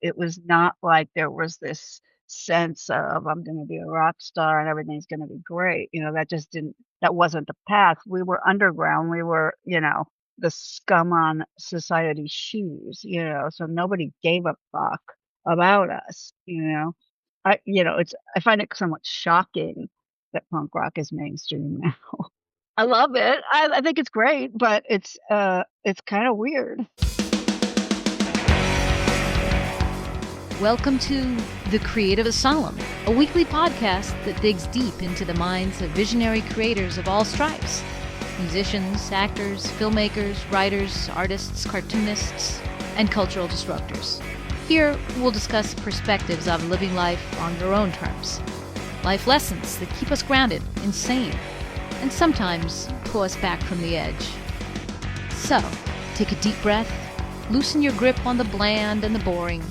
It was not like there was this sense of I'm gonna be a rock star and everything's gonna be great. That wasn't the path. We were underground. We were, the scum on society's shoes, so nobody gave a fuck about us. I find it somewhat shocking that punk rock is mainstream now. I love it. I think it's great, but it's kinda weird. Welcome to The Creative Asylum, a weekly podcast that digs deep into the minds of visionary creators of all stripes. Musicians, actors, filmmakers, writers, artists, cartoonists, and cultural disruptors. Here, we'll discuss perspectives of living life on your own terms. Life lessons that keep us grounded, insane, and sometimes pull us back from the edge. So, take a deep breath, loosen your grip on the bland and the boring.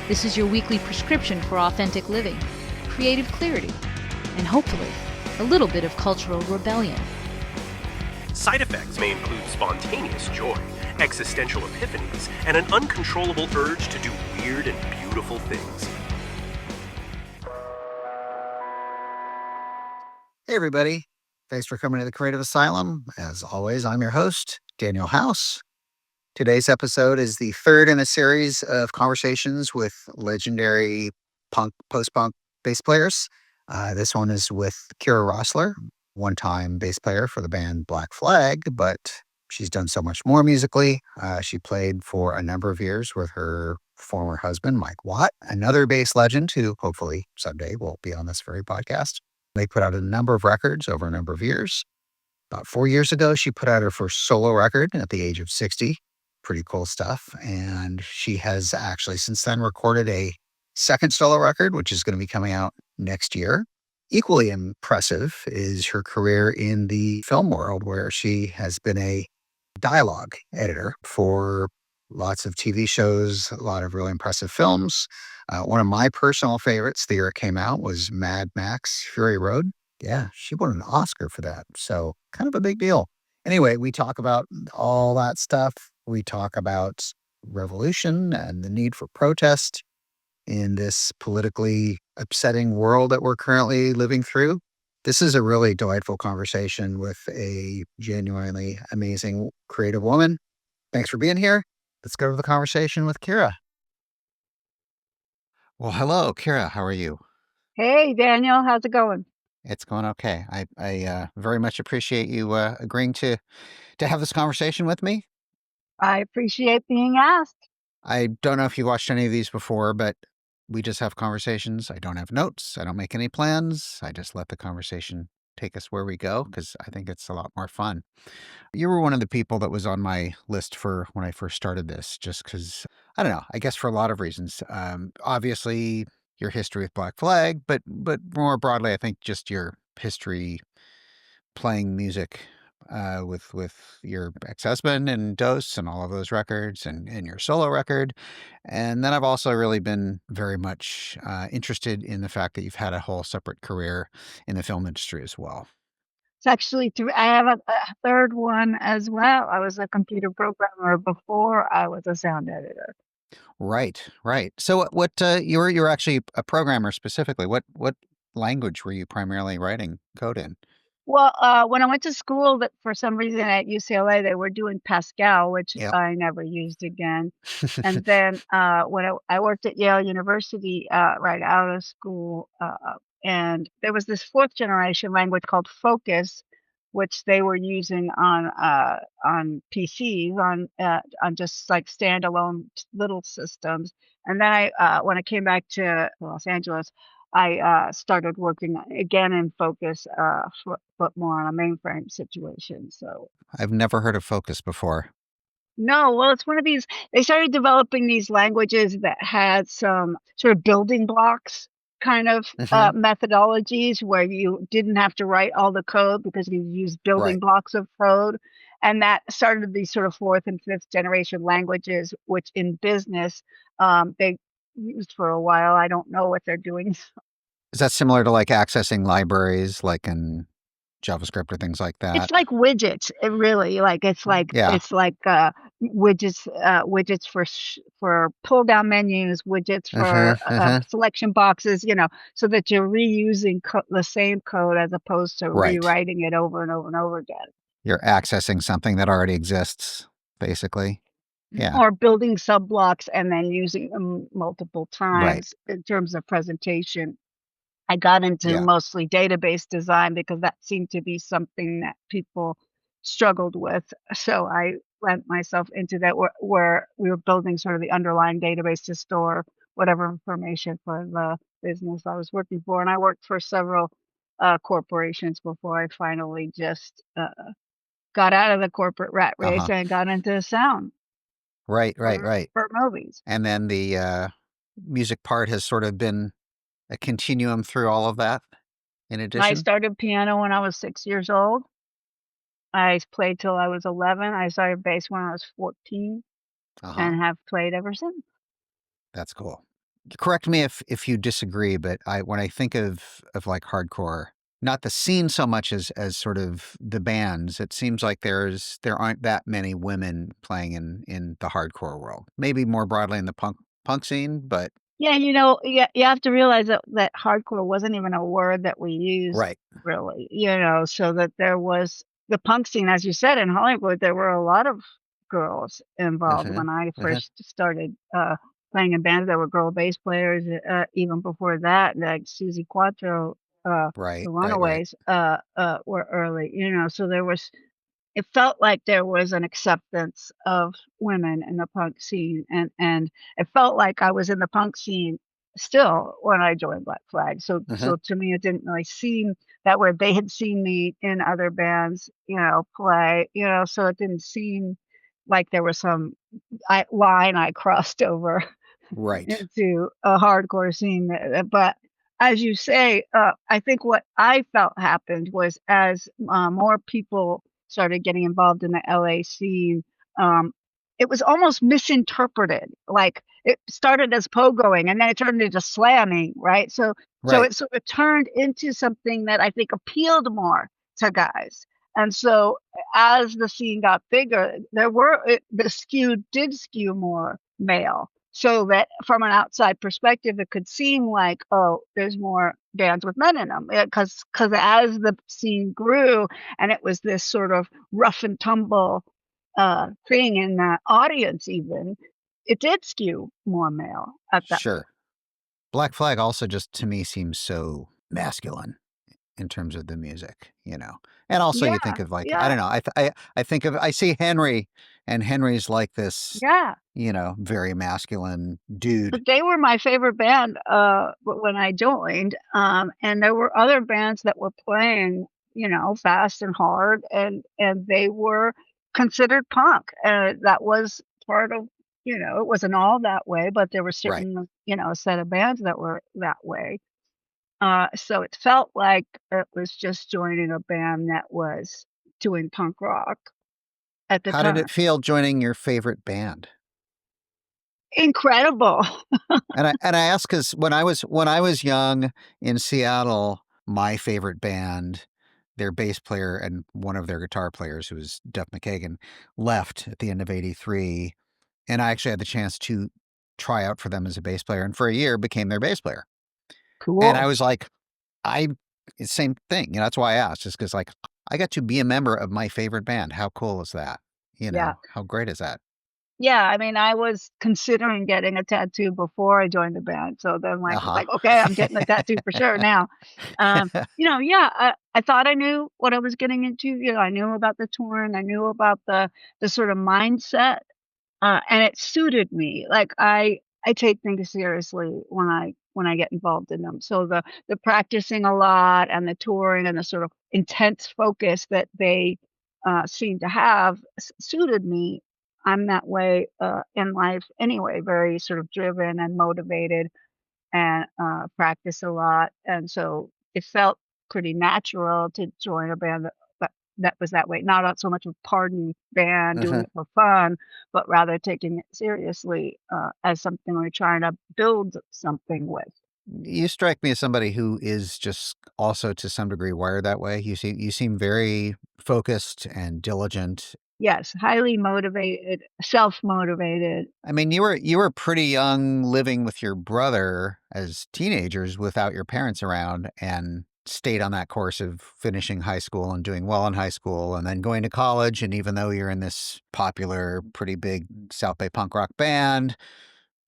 This is your weekly prescription for authentic living, creative clarity, and hopefully, a little bit of cultural rebellion. Side effects may include spontaneous joy, existential epiphanies, and an uncontrollable urge to do weird and beautiful things. Hey, everybody. Thanks for coming to the Creative Asylum. As always, I'm your host, Daniel House. Today's episode is the third in a series of conversations with legendary post-punk bass players. This one is with Kira Roessler, one-time bass player for the band Black Flag, but she's done so much more musically. She played for a number of years with her former husband, Mike Watt, another bass legend who hopefully someday will be on this very podcast. They put out a number of records over a number of years. About 4 years ago, she put out her first solo record at the age of 60. Pretty cool stuff. And she has actually since then recorded a second solo record, which is going to be coming out next year. Equally impressive is her career in the film world, where she has been a dialogue editor for lots of TV shows, a lot of really impressive films. One of my personal favorites, the year it came out, was Mad Max Fury Road. Yeah, she won an Oscar for that. So kind of a big deal. Anyway, we talk about all that stuff. We talk about revolution and the need for protest in this politically upsetting world that we're currently living through. This is a really delightful conversation with a genuinely amazing creative woman. Thanks for being here. Let's go to the conversation with Kira. Well, hello, Kira. How are you? Hey, Daniel, how's it going? It's going okay. I very much appreciate you agreeing to have this conversation with me. I appreciate being asked. I don't know if you watched any of these before, but we just have conversations. I don't have notes. I don't make any plans. I just let the conversation take us where we go because I think it's a lot more fun. You were one of the people that was on my list for when I first started this, just because, I don't know, I guess for a lot of reasons. Obviously, your history with Black Flag, but more broadly, I think just your history playing music with your ex-husband and Dose and all of those records and your solo record. And then I've also really been very much interested in the fact that you've had a whole separate career in the film industry as well. It's actually three. I have a third one as well. I was a computer programmer before I was a sound editor. Right. So what you're actually a programmer specifically. What language were you primarily writing code in? Well, when I went to school, that for some reason at UCLA they were doing Pascal, which Yep. I never used again. And then when I worked at Yale University right out of school, and there was this fourth generation language called Focus, which they were using on PCs on just like standalone little systems. And then when I came back to Los Angeles, I started working again in Focus, but more on a mainframe situation. So I've never heard of Focus before. no, well, it's one of these. They started developing these languages that had some sort of building blocks kind of Hmm. methodologies where you didn't have to write all the code because you used building Right. blocks of code. And that started these sort of fourth and fifth generation languages, which in business they used for a while. I don't know what they're doing. Is that similar to like accessing libraries, like in JavaScript or things like It's that. like widgets, it really, like, Yeah. widgets for pull down menus, widgets Uh-huh, for, uh-huh. selection boxes, so that you're reusing the same code as opposed to Right. rewriting it over and over and over again. You're accessing something that already exists, basically. Yeah. Or building sub-blocks and then using them multiple Right. times in terms of presentation. I got into Yeah. mostly database design because that seemed to be something that people struggled with. So I lent myself into that where we were building sort of the underlying database to store whatever information for the business I was working for. And I worked for several corporations before I finally just got out of the corporate rat race Uh-huh. and got into sound Right, right, right. for movies. And then the music part has sort of been a continuum through all of that in I addition. started piano when I was 6 years old. I played till I was 11. I started bass when I was 14 Uh-huh. and have played ever since. That's cool. Correct me if you disagree, but when I think of like hardcore, not the scene so much as sort of the bands, it seems like there aren't that many women playing in the hardcore world. Maybe more broadly in the punk scene, but Yeah, you have to realize that hardcore wasn't even a word that we used right. really, so that there was the punk scene, as you said, in Hollywood, there were a lot of girls involved. Uh-huh. When I Uh-huh. first started playing in bands, there were girl bass players. Even before that, like Susie Quattro, Right, the right, right. Runaways, were early. So there was it felt like there was an acceptance of women in the punk scene, and it felt like I was in the punk scene still when I joined Black Flag. So Uh-huh. so to me, it didn't really seem that way. They had seen me in other bands, play, so it didn't seem like there was some line I crossed over Right. into a hardcore scene. But as you say, I think what I felt happened was as more people started getting involved in the LA scene, um, it was almost misinterpreted. Like it started as pogoing and then it turned into slamming, right? So Right. it sort of turned into something that I think appealed more to guys. And so as the scene got bigger, the skew did skew more male, so that from an outside perspective, it could seem like, oh, there's more bands with men in them. Because as the scene grew and it was this sort of rough and tumble thing in the audience, even, it did skew more male at that point. Sure. Black Flag also just to me seems so masculine in terms of the music. And also you think Yeah, of like, I yeah, don't know, I think of I see Henry and Henry's like this, yeah. very masculine dude. But they were my favorite band, when I joined, and there were other bands that were playing, fast and hard, and they were considered punk, and that was part of it wasn't all that way, but there were Right. certain, a set of bands that were that way. So it felt like it was just joining a band that was doing punk rock at the How did time. it feel joining your favorite band? Incredible. And I ask because when I was young in Seattle, my favorite band, their bass player and one of their guitar players, who was Duff McKagan, left at the end of '83, and I actually had the chance to try out for them as a bass player, and for a year became their bass player. And I Cool. was like, I it's same thing, that's why I asked, just because like, I got to be a member of my favorite band. How cool is that? Yeah. How great is that? Yeah, I mean, I was considering getting a tattoo before I joined the band, so then, like, it's Uh-huh. like, "Okay, I'm getting a tattoo for sure now." Yeah, I thought I knew what I was getting into, I knew about the touring, I knew about the sort of mindset, and it suited me. Like, I take things seriously when I get involved in them, so the practicing a lot and the touring and the sort of intense focus that they, seem to have suited me. I'm that way, in life anyway, very sort of driven and motivated and, practice a lot, and so it felt pretty natural to join a band that was that way, not so much a party band doing Uh-huh. it for fun, but rather taking it seriously, as something we're trying to build something with. You strike me as somebody who is just also to some degree wired that way. You seem very focused and diligent. Yes, highly motivated, self-motivated. I mean, you were pretty young living with your brother as teenagers without your parents around and stayed on that course of finishing high school and doing well in high school and then going to college. And even though you're in this popular, pretty big South Bay punk rock band,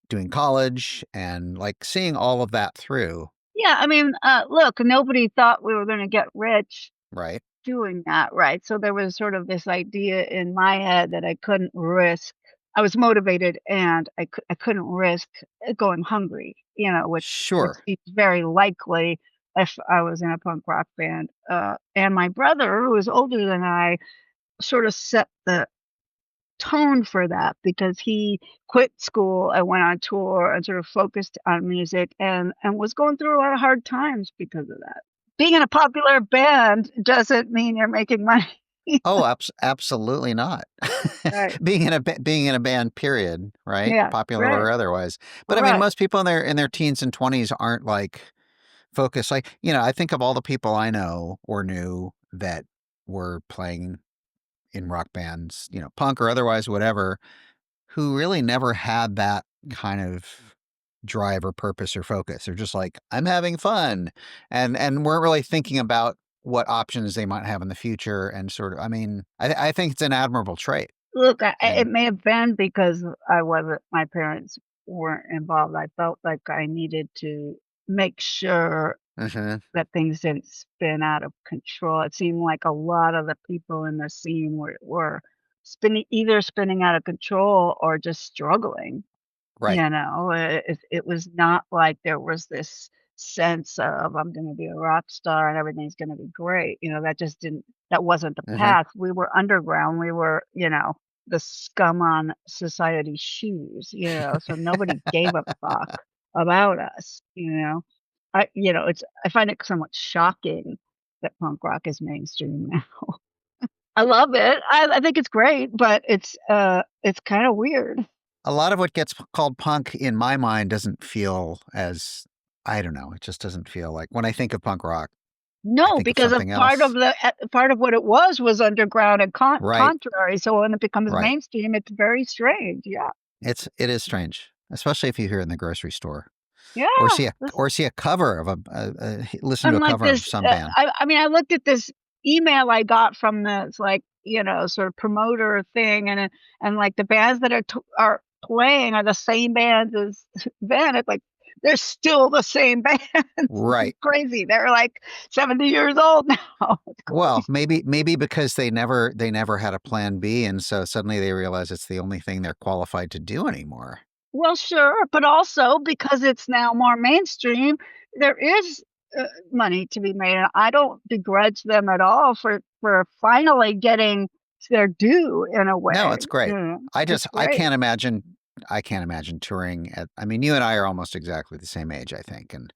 doing college and like seeing all of that through, Yeah, I mean, look, nobody thought we were gonna get rich right? doing that, right? So there was sort of this idea in my head that I couldn't risk. I was motivated and I couldn't risk going hungry, which Sure. seems very likely if I was in a punk rock band. And my brother, who was older than I, sort of set the tone for that because he quit school and went on tour and sort of focused on music and was going through a lot of hard times because of that. Being in a popular band doesn't mean you're making money. Oh, absolutely not. Right. Being in a band, period, right? Yeah, Popular right, or otherwise. But I mean, right. most people in their teens and 20s aren't like focused. Like, I think of all the people I know or knew that were playing in rock bands, punk or otherwise, whatever, who really never had that kind of drive or purpose or focus. They're just like, I'm having fun, and weren't really thinking about what options they might have in the future. And sort of, I mean, I think it's an admirable trait. Look, it And may have been because I wasn't my parents weren't involved. I felt like I needed to make sure mhm, that things didn't spin out of control. It seemed like a lot of the people in the scene were spinning out of control or just struggling. right, It was not like there was this sense of, "I'm gonna be a rock star and everything's gonna be great," that wasn't the mhm. path. We were underground, we were, the scum on society's shoes, so nobody gave a fuck about us. I find it somewhat shocking that punk rock is mainstream now. I love it, I think it's great, but it's kinda weird. A lot of what gets called punk in my mind doesn't feel as, I don't know. It just doesn't feel like when I think of punk rock, I No, think of because of something else. part of what it was underground and Right, contrary, so when it becomes right. mainstream, it's very strange, yeah. It is strange, especially if you hear it in the grocery store or Yeah, see a this or see a cover of listen to and a like cover of this, some band. I mean, I looked at this email I got from this, like, sort of promoter thing, and, like, the bands that are playing are the same bands as then, it's like, they're still the same bands, it's Right. crazy, they're, like, 70 years old now, it's Well, crazy. maybe because they never had a plan B, and so suddenly they realize it's the only thing they're qualified to do anymore. Well, sure, but also because it's now more mainstream, there is, money to be made, and I don't begrudge them at all for finally getting their due in a No, way, it's great. I it's just I great. can't imagine I can't imagine touring at, I mean, you and I are almost exactly the same age, I think, and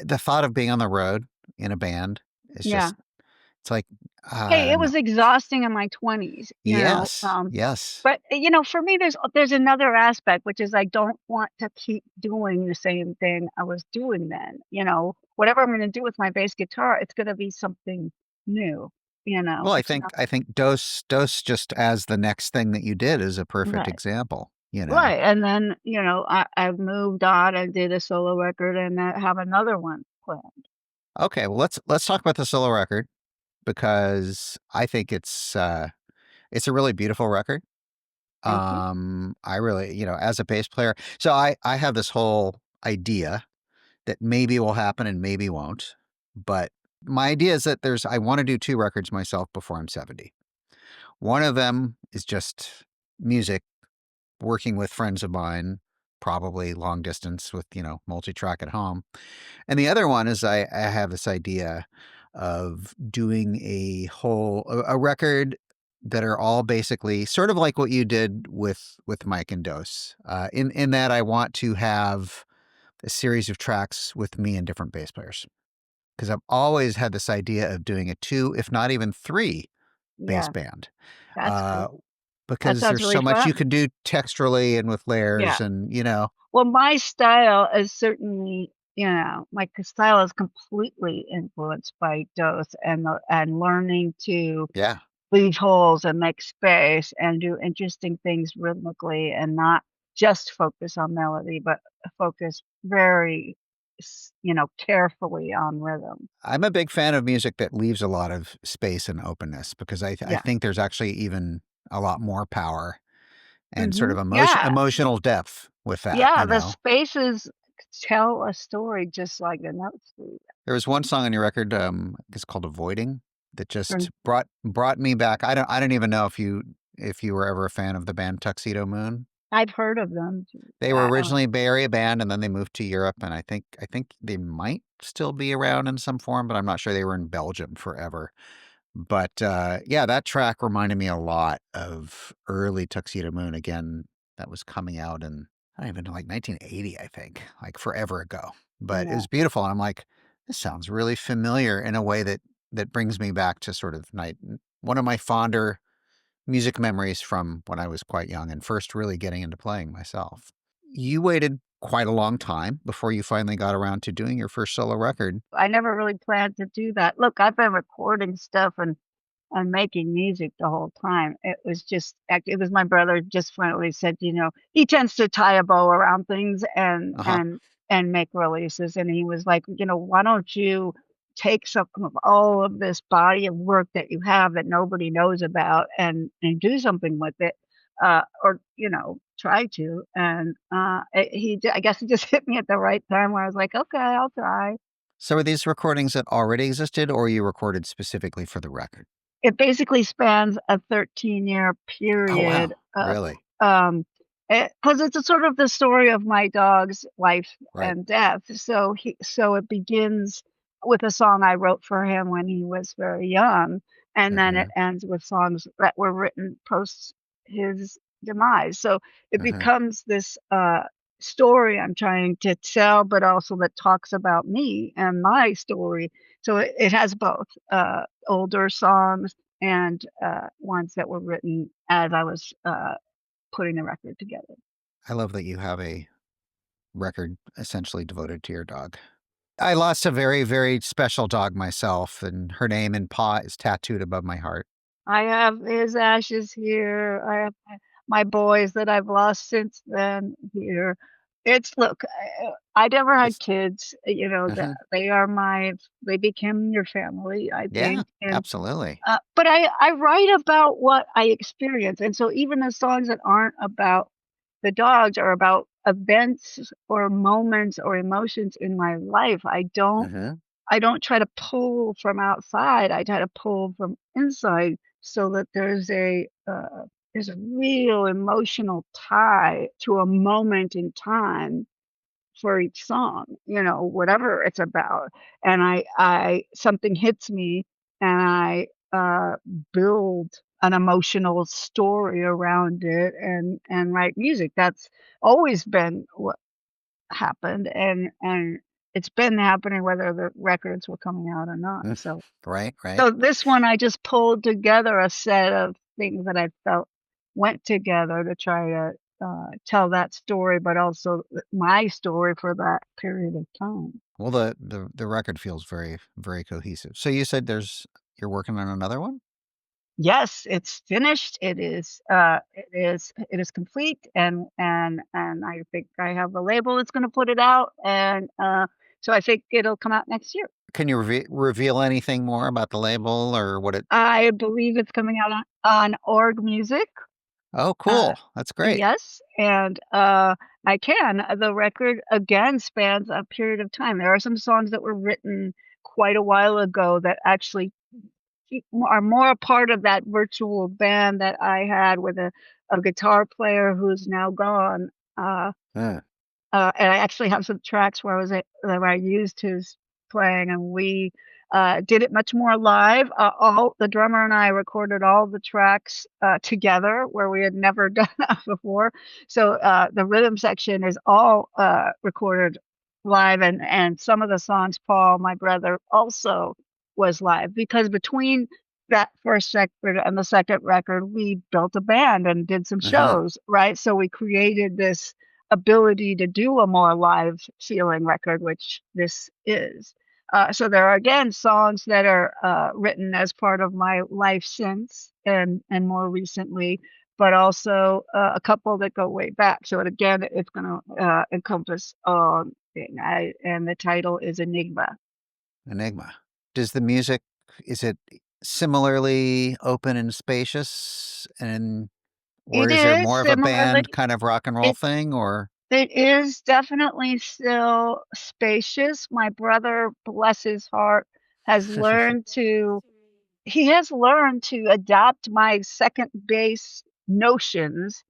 the thought of being on the road in a band is Yeah. just, it's like, Hey, it no. was exhausting in my 20s, Yes, yes. but, for me, there's another aspect, which is I don't want to keep doing the same thing I was doing then, whatever I'm gonna do with my bass guitar, it's gonna be something new, Well, I it's think not I think Dose just as the next thing that you did is a perfect right. example, you know? Right, and then, I've moved on and did a solo record and I have another one planned. Okay, well, let's talk about the solo record because I think it's a really beautiful record. Thank you. I really, as a bass player, so I have this whole idea that maybe will happen and maybe won't, but my idea is that I want to do 2 records myself before I'm 70. One of them is just music, working with friends of mine, probably long distance with, multi-track at home. And the other one is I have this idea of doing a record that are all basically sort of like what you did with Mike and Dose. In that I want to have a series of tracks with me and different bass players because I've always had this idea of doing a 2, if not even 3 bass Yeah, band. that's Uh, cool. That because sounds there's really so much you fun. can do texturally and with layers Yeah. and, Well, my style is certainly my style is completely influenced by Dose and learning to Yeah. leave holes and make space and do interesting things rhythmically and not just focus on melody, but focus very, carefully on rhythm. I'm a big fan of music that leaves a lot of space and openness because I Yeah. think there's actually even a lot more power and sort of Yeah. emotional depth with that, Yeah. you The know? spaces tell a story just like the notes do. There was one song on your record, it's called "Avoiding," that just And brought me back. I don't even know if you were ever a fan of the band Tuxedo Moon. I've heard of them. They were originally a Bay Area band, and then they moved to Europe, and I think they might still be around in some form, but I'm not sure. They were in Belgium forever. But, yeah, that track reminded me a lot of early Tuxedo Moon. Again, that was coming out in, I don't even know, like 1980, I think, like forever ago. But it Yeah. was beautiful, and I'm like, "This sounds really familiar," in a way that brings me back to sort of one of my fonder music memories from when I was quite young and first really getting into playing myself. You waited quite a long time before you finally got around to doing your first solo record. I never really planned to do that. Look, I've been recording stuff and making music the whole time. It was my brother just finally said, he tends to tie a bow around things and Uh-huh. and make releases. And he was like, why don't you take some of all of this body of work that you have that nobody knows about and do something with it, or try to. And I guess he just hit me at the right time where I was like, okay, I'll try. So are these recordings that already existed or you recorded specifically for the record? It basically spans a 13-year Oh, period wow. of, Really? 'cause it's a sort of the story of my dog's life Right. and death. So it begins with a song I wrote for him when he was very young, and then it Mhm. ends with songs that were written post his demise. So it Mhm. becomes this, story I'm trying to tell, but also that talks about me and my story. So it has both, older songs and, ones that were written as I was, putting the record together. I love that you have a record essentially devoted to your dog. I lost a very, very special dog myself, and her name in paw is tattooed above my heart. I have his ashes here. I have my boys that I've lost since then here. I never had It's kids, that Mhm. they became your family, I Yeah, think, and absolutely. but I write about what I experience, and so even the songs that aren't about the dogs are about events or moments or emotions in my life. Mhm. I don't try to pull from outside, I try to pull from inside so that there's a real emotional tie to a moment in time for each song, whatever it's about. And I something hits me and I build an emotional story around it and write music. That's always been what happened and it's been happening whether the records were coming out or not. Mm. So Right, right. so this one I just pulled together a set of things that I felt went together to try to, tell that story, but also my story for that period of time. Well, the record feels very, very cohesive. So you said you're working on another one? Yes, it's finished. It is complete, and I think I have a label that's gonna put it out, and, so I think it'll come out next year. Can you reveal anything more about the label or what it I believe it's coming out on Org Music. Oh, Uh, cool. That's great. yes, and, I can. The record, again, spans a period of time. There are some songs that were written quite a while ago that actually are more a part of that virtual band that I had with a guitar player who's now gone, Uh, and I actually have some tracks where I used his playing, and we, did it much more live. All the drummer and I recorded all the tracks, together where we had never done that before. So, the rhythm section is all, recorded live, and some of the songs, Paul, my brother, also was live because between that first record and the second record, we built a band and did some uh-huh. shows, right? So we created this ability to do a more live feeling record, which this is. So there are again songs that are written as part of my life since and more recently, but also a couple that go way back. So again, it's going to encompass and the title is Enigma. Enigma. Does the music, is it similarly open and spacious, and or It is there is more of a band similarly. kind of rock and roll It thing, or it is definitely still spacious. My brother, bless his heart, has learned to he has learned to adapt my second bass notions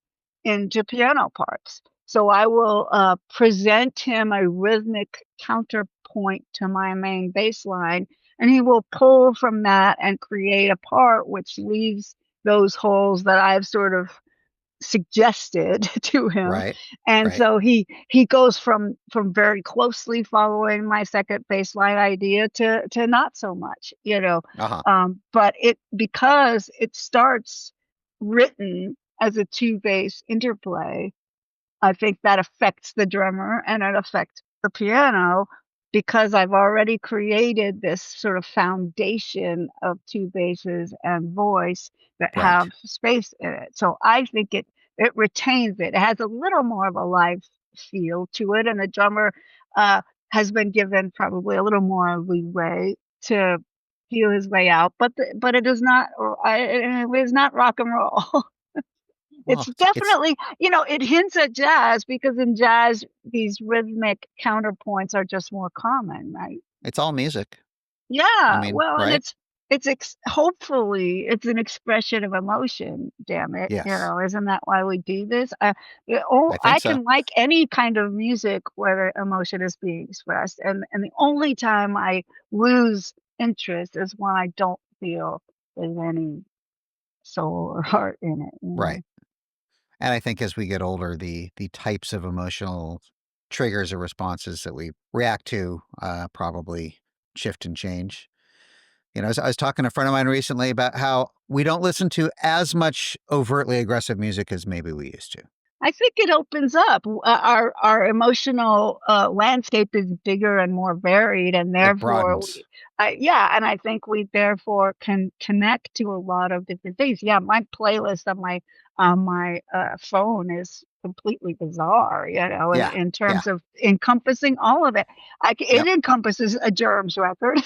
into piano parts. So I will present him a rhythmic counterpoint to my main bass line, and he will pull from that and create a part which leaves those holes that I've sort of suggested to him. right? And Right. so he goes from very closely following my second baseline idea to not so much, you know. Uh-huh. But it because it starts written as a two bass interplay, I think that affects the drummer and it affects the piano because I've already created this sort of foundation of two basses and voice that Right. have space in it. So I think it retains it. It has a little more of a live feel to it, and the drummer uh, has been given probably a little more leeway to feel his way out. But it is not. It is not rock and roll. It's Well, it's definitely, it hints at jazz because in jazz, these rhythmic counterpoints are just more common, right? it's all music. I Yeah, mean, well, and right? hopefully it's an expression of emotion, damn it, Yes. isn't that why we do this? I think I so. can like any kind of music where emotion is being expressed, and the only time I lose interest is when I don't feel there's any soul or heart in it, you Right. know? And I think as we get older, the types of emotional triggers or responses that we react to probably shift and change. I was talking to a friend of mine recently about how we don't listen to as much overtly aggressive music as maybe we used to. I think it opens up. Our emotional landscape is bigger and more varied, and It therefore, broadens. yeah, and I think we therefore can connect to a lot of different things. Yeah, my playlist on my phone is completely bizarre, Yeah. in Yeah. terms of encompassing all of it. It Yep. encompasses a Germs record.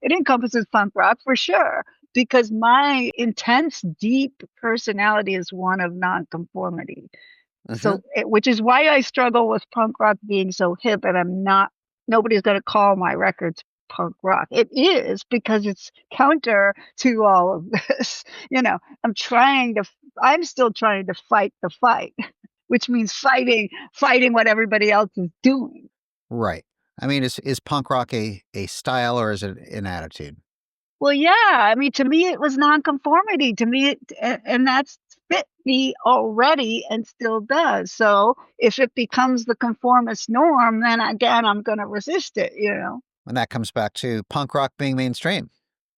It encompasses punk rock for sure because my intense, deep personality is one of nonconformity. Hmm. So, which is why I struggle with punk rock being so hip, and nobody's going to call my records punk rock. It is because it's counter to all of this. I'm I'm still trying to fight the fight, which means fighting what everybody else is doing. Right. I mean, is punk rock a style or is it an attitude? Well, yeah, I mean, to me, it was nonconformity. To me, and that's fit me already and still does. So if it becomes the conformist norm, then again, I'm going to resist it. And that comes back to punk rock being mainstream,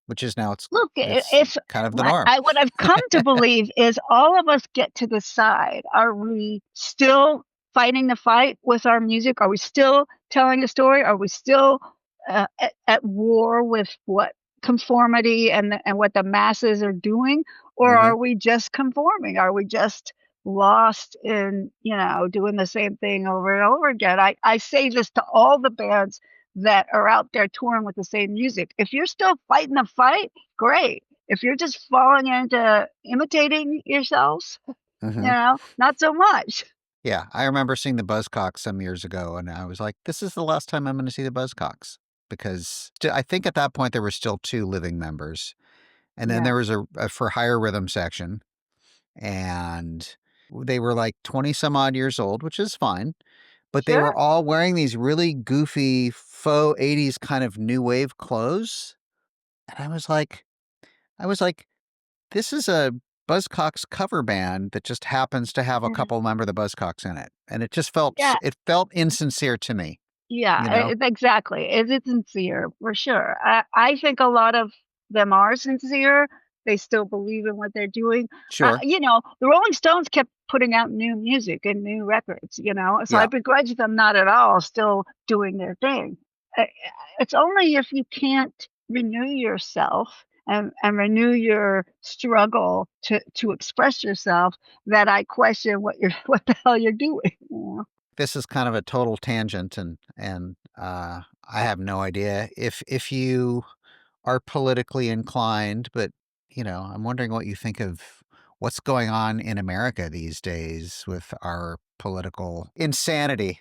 which is now Look, it's if kind of the norm. what I've come to believe is all of us get to decide: are we still fighting the fight with our music? Are we still telling a story? Are we still at war with what conformity and what the masses are doing, or Hmm. are we just conforming? Are we just lost in doing the same thing over and over again? I say this to all the bands that are out there touring with the same music. If you're still fighting the fight, great. If you're just falling into imitating yourselves, Hmm. not so much. Yeah, I remember seeing the Buzzcocks some years ago, and I was like, "This is the last time I'm going to see the Buzzcocks," because I think at that point there were still two living members, and then Yeah, there was a for hire rhythm section, and they were like 20 some odd years old, which is fine, but they were sure. all wearing these really goofy faux 80s kind of new wave clothes, and I was like, this is a Buzzcocks cover band that just happens to have a Yeah. couple member of the Buzzcocks in it, and Yeah, it felt insincere to me, you yeah, know? exactly. Is it sincere? For sure. I think a lot of them are sincere. They still believe in what they're doing. Sure. The Rolling Stones kept putting out new music and new records, you know? So I Yeah. begrudge them not at all still doing their thing. Uh, It's only if you can't renew yourself and renew your struggle to express yourself that I question what the hell you're doing. You know? This is kind of a total tangent, I have no idea if you are politically inclined, but, I'm wondering what you think of what's going on in America these days with our political insanity.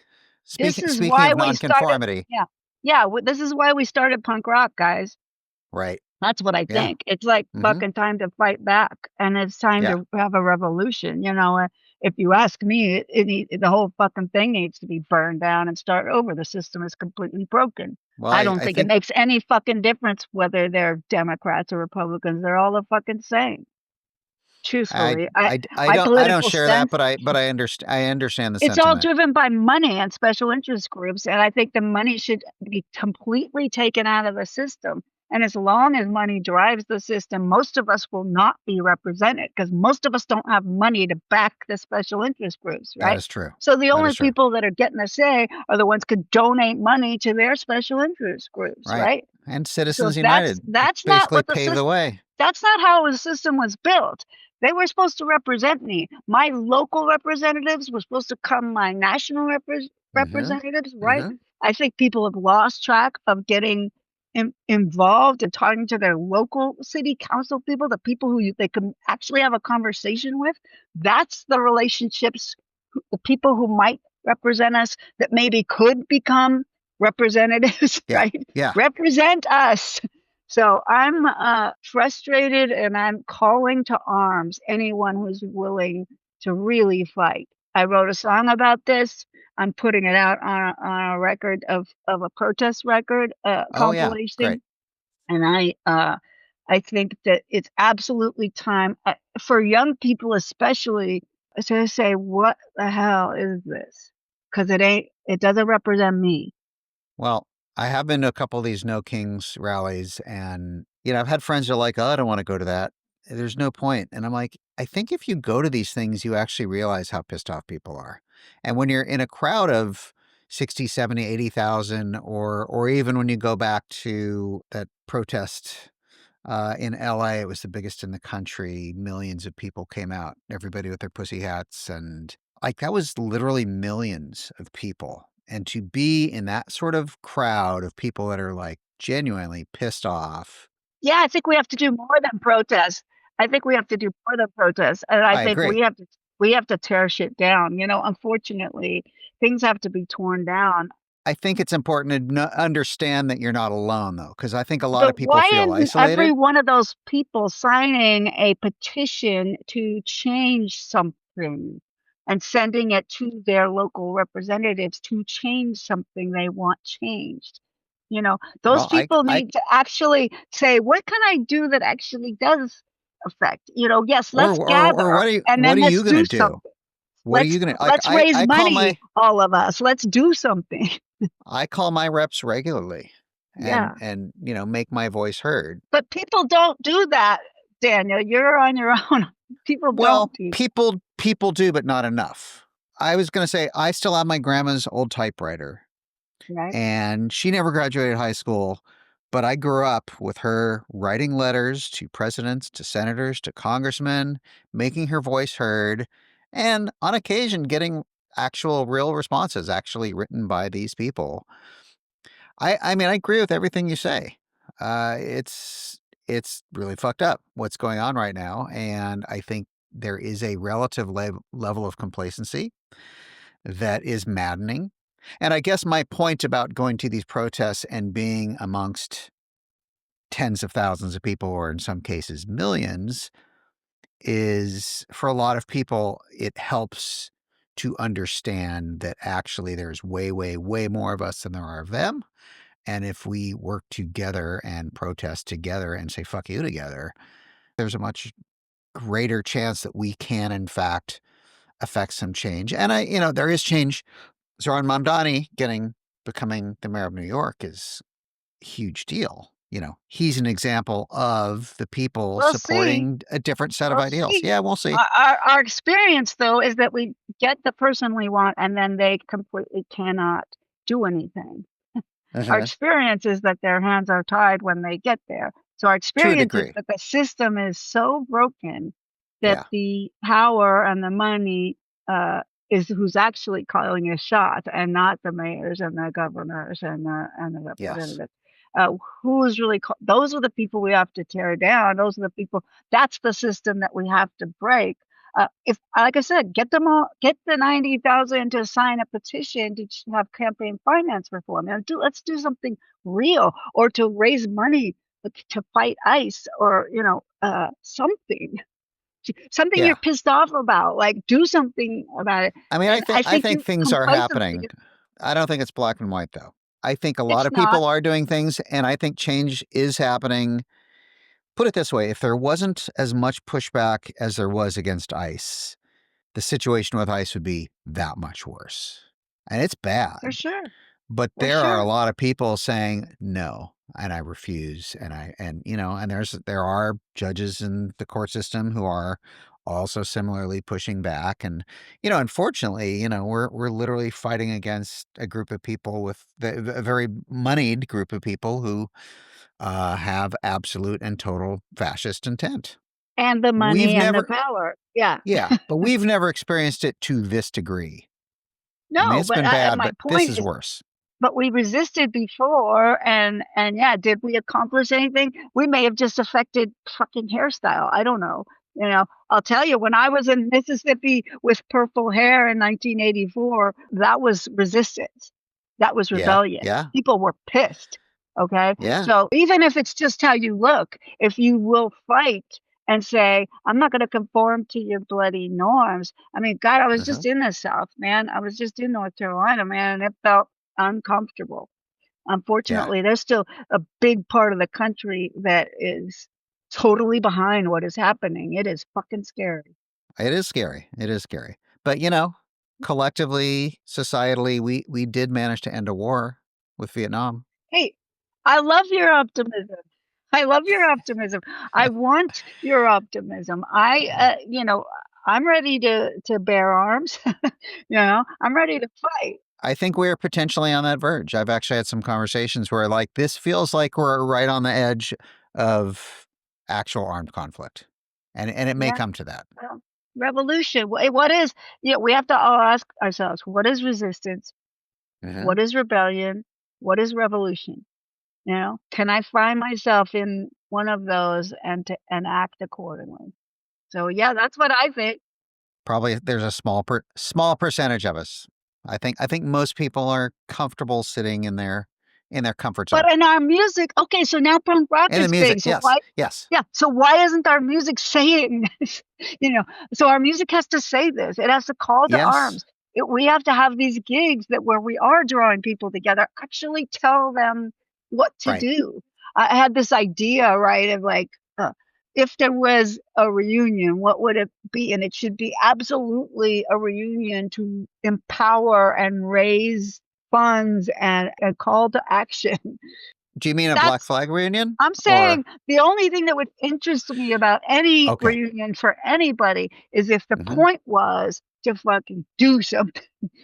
This is Speaking why of we started. nonconformity. Yeah, yeah. This is why we started punk rock, guys. Right. That's what I Yeah. think. It's like Mhm. fucking time to fight back, and it's time Yeah. to have a revolution, you know, if you ask me, the whole fucking thing needs to be burned down and start over. The system is completely broken. Well, I I don't I think it think makes any fucking difference whether they're Democrats or Republicans. They're all the fucking same. Truthfully, my I don't political share that, sense. but I understand the It's all sentiment. driven by money and special interest groups, and I think the money should be completely taken out of the system, and as long as money drives the system, most of us will not be represented because most of us don't have money to back the special interest groups, That right? is true. So the That only is true. people that are getting a say are the ones could donate money to their special interest groups, Right. right? And So Citizens that's United that's not basically what the paved the system way. that's not how the system was built. They were supposed to represent me. My local representatives were supposed to come my national Mhm. representatives, right? Mhm. I think people have lost track of getting involved and talking to their local city council people, the people who they can actually have a conversation with. That's the relationships, the people who might represent us that maybe could become representatives, Yeah. right? Yeah. Represent us. So I'm frustrated and I'm calling to arms anyone who's willing to really fight. I wrote a song about this. I'm putting it out on a record of a protest record Oh, yeah. Great. compilation, and I think that it's absolutely time for young people, especially, to say, "What the hell is this?" Because it doesn't represent me. Well, I have been to a couple of these No Kings rallies, and, I've had friends that are like, "Oh, I don't wanna go to that. There's no point." And I'm like, I think if you go to these things, you actually realize how pissed off people are. And when you're in a crowd of 60, 70, 80,000, or even when you go back to that protest, in LA, it was the biggest in the country. Millions of people came out, everybody with their pussy hats, and, like, that was literally millions of people. And to be in that sort of crowd of people that are, like, genuinely pissed off. Yeah, I think we have to do more than protest. I think we have to do more than protest, and I I think agree. we have to tear shit down. You know, unfortunately, things have to be torn down. I think it's important to understand that you're not alone, though, because I think a lot of But people why feel isn't every isolated. one of those people signing a petition to change something and sending it to their local representatives to change something they want changed? You know, those Well, people need to actually say, "What can I do that actually does affect?" You know, yes, let's or gather and what then are you let's gonna do do? something. What are you gonna like, Let's raise I call money, my all of us. Let's do something. I call my reps regularly Yeah. and, make my voice heard. But people don't do that, Daniel. You're on your own. People Well, don't do people do, but not enough. I was gonna say, I still have my grandma's old typewriter, that, right? and she never graduated high school, but I grew up with her writing letters to presidents, to senators, to congressmen, making her voice heard, and on occasion getting actual real responses actually written by these people. I mean, I agree with everything you say. It's really fucked up what's going on right now, and I think there is a relative level of complacency that is maddening. And I guess my point about going to these protests and being amongst tens of thousands of people, or in some cases millions, is for a lot of people, it helps to understand that actually there's way, way, way more of us than there are of them. And if we work together and protest together and say fuck you together, there's a much greater chance that we can, in fact, affect some change. And there is change. Zoran Mamdani becoming the mayor of New York is a huge deal. he's an example of the people We'll see. supporting a different set of We'll ideals. see. Yeah, we'll see. Our experience, though, is that we get the person we want, and then they completely cannot do anything. Our Uh-huh. experience is that their hands are tied when they get there. So our To a experience is degree. that the system is so broken that Yeah. the power and the money uh, is who's actually calling a shot, and not the mayors and the governors and the Yes. representatives. Who's really those are the people we have to tear down. Those are the people. That's the system that we have to break. If, like I said, get them all, get the 90,000 to sign a petition to have campaign finance reform, and let's do something real, or to raise money to fight ICE, or something, something you're Yeah. pissed off about. Like, do something about it. I mean, And I I think think you things are complacency. happening. I don't think it's black and white though. I think a lot It's of not people are doing things, and I think change is happening. Put it this way, if there wasn't as much pushback as there was against ICE, the situation with ICE would be that much worse. And it's for bad. sure, But for there are a sure. lot of people saying no, and I refuse, and there are judges in the court system who are also similarly pushing back, and unfortunately, we're literally fighting against a group of people a very moneyed group of people who have absolute and total fascist intent. And the We've money and the never, power. Yeah. yeah, but we've never experienced it to this degree. I mean, No, it's but been bad, my but this point is is, worse. but we resisted before, and yeah, did we accomplish anything? We may have just affected fucking hairstyle. I don't know. I'll tell you, when I was in Mississippi with purple hair in 1984, that was resistance. That was Yeah, rebellion. yeah, People were pissed. Okay. yeah. So even if it's just how you look, if you will fight and say, I'm not going to conform to your bloody norms. I mean, God, I was Uh-huh. just in the South, man. I was just in North Carolina, man, and it felt uncomfortable. Yeah, Unfortunately, there's still a big part of the country that is totally behind what is happening. It is fucking scary. it is scary. It is scary. But collectively, societally, we did manage to end a war with Vietnam. Hey, I love your optimism. I love your optimism. I want your optimism. I'm ready to bear arms. I'm ready to fight. I think we're potentially on that verge. I've actually had some conversations where this feels like we're right on the edge of actual armed conflict. And it may Yeah. come to that. Well, revolution. What is, we have to all ask ourselves, what is resistance? Uh-huh. What is rebellion? What is revolution? Can I find myself in one of those and act accordingly? So yeah, that's what I think. Probably there's a small percentage of us. I think most people are comfortable sitting in their comfort zone. But in our music, okay, so now punk rock And the is music, big. So yes, why, yes, yeah, so why isn't our music saying this? You know, so our music has to say this. It has to call to yes, arms. We have to have these gigs that where we are drawing people together, actually tell them what to right. do. I had this idea, right, of like, if there was a reunion, what would it be? And it should be absolutely a reunion to empower and raise funds and a call to action. Do you mean a Black That's Flag reunion? I'm Or saying the only thing that would interest me about any okay. reunion for anybody is if the Uh-huh. point was to fucking do something.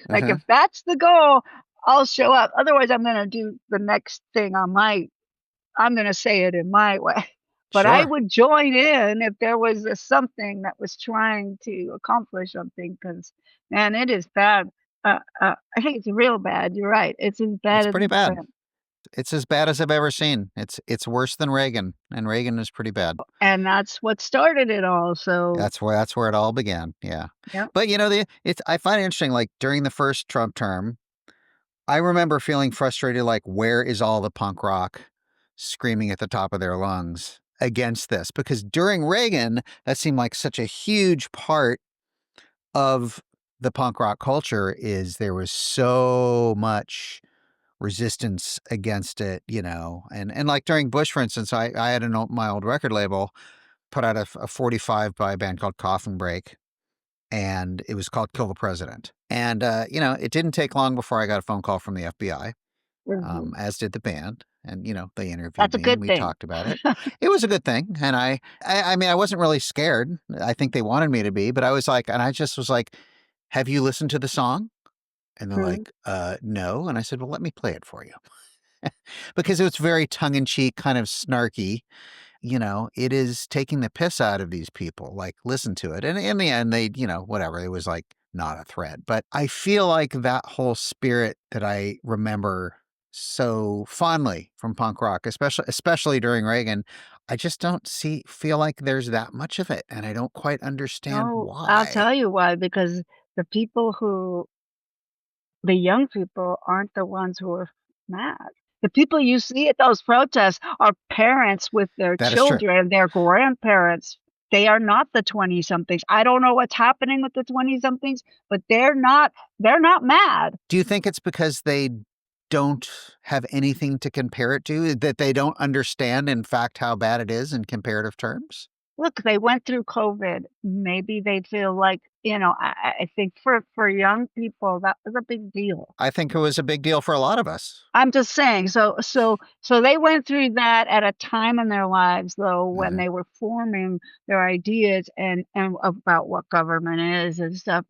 Like, Uh-huh. if that's the goal, I'll show up. Otherwise, I'm gonna do the next thing I'm gonna say it in my way. But I Sure. would join in if there was something that was trying to accomplish something, because man, it is bad. I think it's real bad. You're right. It's as It's bad as pretty it's bad. been. It's as bad as I've ever seen. It's worse than Reagan, and Reagan is pretty bad. And that's what started it all. So That's where it all began. Yeah. yeah. But I find it interesting, like during the first Trump term, I remember feeling frustrated, like, where is all the punk rock screaming at the top of their lungs against this? Because during Reagan, that seemed like such a huge part of the punk rock culture is there was so much resistance against it, and like during Bush, for instance, I had my old record label put out a 45 by a band called Coffin Break, and it was called Kill the President. And, it didn't take long before I got a phone call from the FBI, Mhm. as did the band. And, they interviewed That's a me and good we thing. talked about it. It was a good thing. And I mean, I wasn't really scared. I think they wanted me to be, but I was like, and I just was like, have you listened to the song? And they're Mhm. like, no. And I said, well, let me play it for you. Because it was very tongue in cheek, kind of snarky. It is taking the piss out of these people. Like, listen to it. And in the end, they, whatever, it was like not a threat. But I feel like that whole spirit that I remember so fondly from punk rock, especially during Reagan, I just don't feel like there's that much of it. And I don't quite understand No, I'll why. tell you why, because the people who the young people aren't the ones who are mad. The people you see at those protests are parents with their That is true. children, their grandparents. They are not the 20 somethings. I don't know what's happening with the 20 somethings, but they're not mad. Do you think it's because they don't have anything to compare it to, that they don't understand, in fact, how bad it is in comparative terms? Look, they went through COVID. Maybe they feel like, I think for young people, that was a big deal. I think it was a big deal for a lot of us. I'm just saying, so they went through that at a time in their lives, though, when Mhm. they were forming their ideas and about what government is and stuff.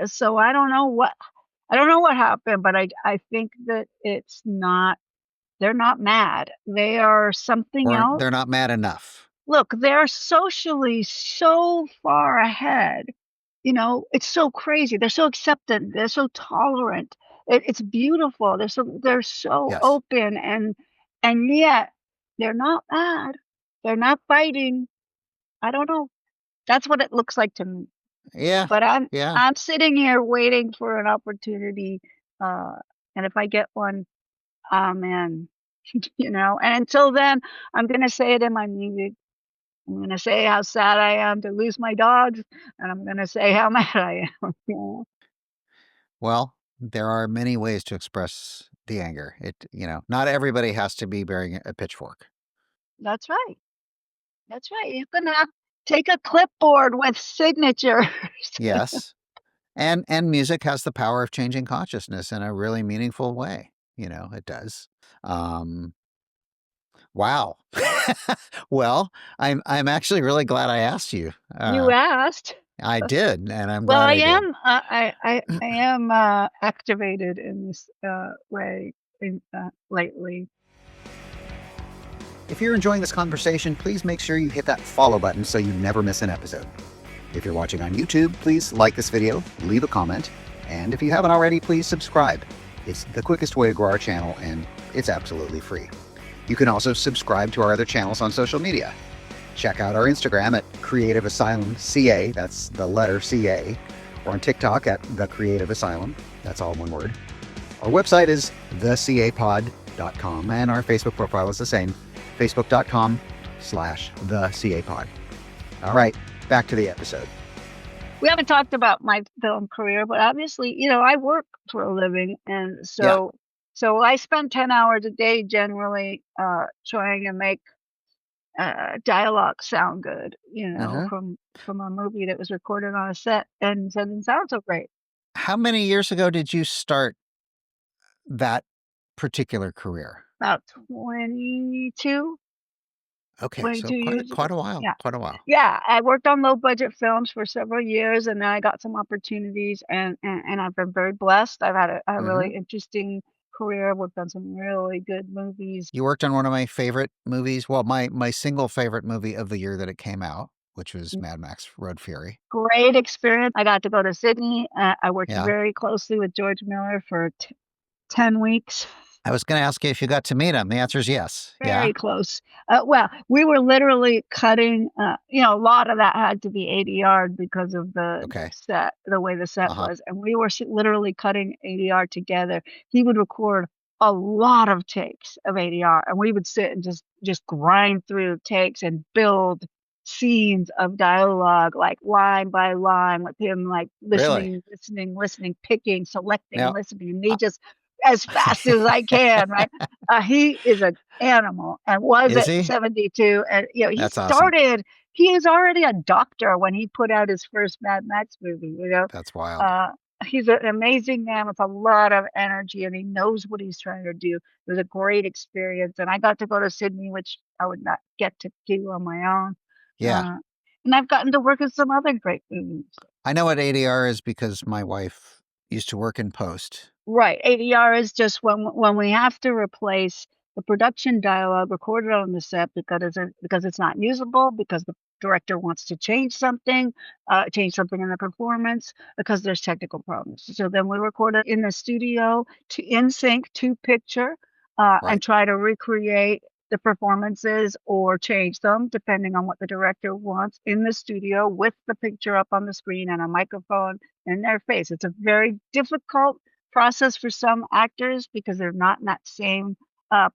So I don't know what happened, but I think that it's not. They're not mad. They are something Or else. they're not mad enough. Look, they're socially so far ahead. It's so crazy. They're so acceptant. They're so tolerant. It's beautiful. They're so Yes. open and yet they're not mad. They're not fighting. I don't know. That's what it looks like to me. Yeah. But I'm Yeah. I'm sitting here waiting for an opportunity, uh, and if I get one, I'm in. And until then, I'm gonna say it in my music. I'm gonna say how sad I am to lose my dogs, and I'm gonna say how mad I am. Well, there are many ways to express the anger. Not everybody has to be bearing a pitchfork. That's right. That's right. You can take a clipboard with signatures. Yes. And music has the power of changing consciousness in a really meaningful way. It does. Um, wow. Well, I'm actually really glad I asked you. You asked. I did, and I'm Well, glad I I did. am. I am activated in this way lately. If you're enjoying this conversation, please make sure you hit that follow button so you never miss an episode. If you're watching on YouTube, please like this video, leave a comment, and if you haven't already, please subscribe. It's the quickest way to grow our channel, and it's absolutely free. You can also subscribe to our other channels on social media. Check out our Instagram at Creative Asylum CA, that's the letter CA, or on TikTok at The Creative Asylum, that's all one word. Our website is thecapod.com, and our Facebook profile is the same, facebook.com/thecapod. All right, back to the episode. We haven't talked about my film career, but obviously, I work for a living, and Yeah. so I spend 10 hours a day generally trying to make dialogue sound good, Uh-huh. from a movie that was recorded on a set and didn't sound so great. How many years ago did you start that particular career? About 22, Okay, so 22 quite a, years ago. quite a while. Yeah. Quite a while. Yeah, I worked on low budget films for several years, and then I got some opportunities, and I've been very blessed. I've had a Hmm. really interesting career. Worked on some really good movies. You worked on one of my favorite movies. Well, my single favorite movie of the year that it came out, which was Mad Max Road Fury. Great experience. I got to go to Sydney. I worked Yeah. very closely with George Miller for 10 weeks. I was going to ask you if you got to meet him. The answer is yes. Yeah. Very close. Well, we were literally cutting, a lot of that had to be ADR because of Okay. the way the set Uh-huh. was, and we were literally cutting ADR together. He would record a lot of takes of ADR, and we would sit and just grind through takes and build scenes of dialogue, like line by line, with him like Really? listening, picking, selecting, Now, listening, and me uh, just as fast as I can, right? He is an animal and was is at he? 72. And, That's awesome. he is already a doctor when he put out his first Mad Max movie, That's wild. He's an amazing man with a lot of energy, and he knows what he's trying to do. It was a great experience, and I got to go to Sydney, which I would not get to do on my own. Yeah. Uh, and I've gotten to work in some other great movies. I know what ADR is because my wife used to work in post. Right. ADR is just when we have to replace the production dialogue recorded on the set because it's not usable, because the director wants to change something in the performance, because there's technical problems. So then we record it in the studio to in sync to picture, and Right. try to recreate the performances or change them depending on what the director wants in the studio with the picture up on the screen and a microphone in their face. It's a very difficult process for some actors because they're not in that same